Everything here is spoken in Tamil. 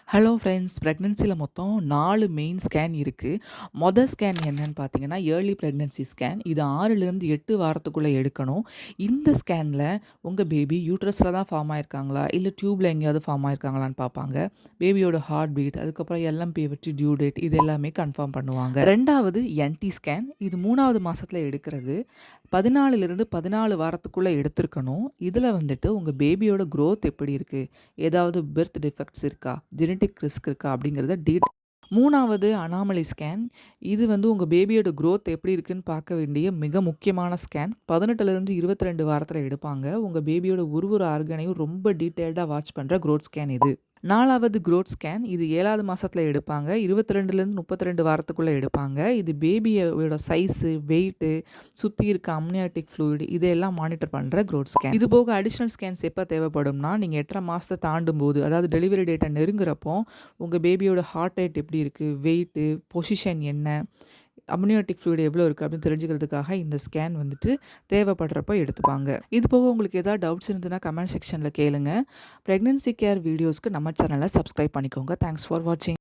ஹலோ ஃப்ரெண்ட்ஸ், ப்ரெக்னன்சில மொத்தம் 4 மெயின் ஸ்கேன் இருக்கு. ஸ்கேன் என்னன்னு பார்த்தீங்கன்னா, ஏர்லி பிரெக்னன்சி ஸ்கேன். இது 6லிருந்து 8 வாரத்துக்குள்ள எடுக்கணும். இந்த ஸ்கேன்ல உங்க பேபி யூட்ரஸ்ல தான் ஃபார்ம் ஆயிருக்காங்களா, இல்ல டியூப்ல எங்கேயாவது ஃபார்ம் ஆயிருக்காங்களான்னு பார்ப்பாங்க. பேபியோட ஹார்ட் பீட், அதுக்கப்புறம் எல்எம்பிஎச், டியூ டேட் இது எல்லாமே கன்ஃபார்ம் பண்ணுவாங்க. 2வது என்டி ஸ்கேன். இது 3வது மாசத்துல எடுக்கிறது. 14லிருந்து 14 வாரத்துக்குள்ள எடுத்திருக்கணும். இதுல வந்துட்டு உங்க பேபியோட குரோத் எப்படி இருக்கு? ஏதாவது பெர்த் டிஃபெக்ட்ஸ் இருக்கா? ஜெனடிக் ரிஸ்க் இருக்கா? அப்படிங்கிறத 3வது அனாமலி ஸ்கேன். இது வந்து உங்க பேபியோட குரோத் எப்படி இருக்குன்னு பார்க்க வேண்டிய மிக முக்கியமான ஸ்கேன். 18லிருந்து 22 வாரத்துல எடுப்பாங்க. உங்க பேபியோட ஒரு ஆர்கனையும் ரொம்ப டீட்டெயில்டா வாட்ச் பண்ற குரோத் ஸ்கேன் இது. 4வது குரோத் ஸ்கேன். இது 7வது மாசத்துல எடுப்பாங்க. 22லிருந்து 32 வாரத்துக்குள்ள எடுப்பாங்க. இது பேபியோட சைஸு, வெயிட்டு, சுத்தி இருக்க அம்னியாட்டிக் ஃப்ளூயிட் இதையெல்லாம் மானிட்டர் பண்ற குரோத் ஸ்கேன். இது போக அடிஷனல் ஸ்கேன்ஸ் எப்ப தேவைப்படும்னா, நீங்க 8 1/2 மாசத்த தாண்டும்போது, அதாவது டெலிவரி டேட்ட நெருங்குறப்போ, உங்க பேபியோட ஹார்ட் ரேட் எப்படி இருக்கு? வெயிட்டு, பொசிஷன் என்ன? அம்னியாட்டிக் ஃப்ளூயிட் எவ்வளோ இருக்குது அப்படின்னு தெரிஞ்சுக்கிறதுக்காக இந்த ஸ்கேன் வந்துட்டு தேவைப்படுறப்ப எடுத்துப்பாங்க. இது போக உங்களுக்கு ஏதாவது டவுட்ஸ் இருந்ததுன்னா கமெண்ட் செக்ஷனில் கேளுங்க. ப்ரெக்னன்சி கேர் வீடியோஸ்க்கு நம்ம சேனலை சப்ஸ்கிரைப் பண்ணிக்கோங்க. தேங்க்ஸ் ஃபார் வாட்சிங்.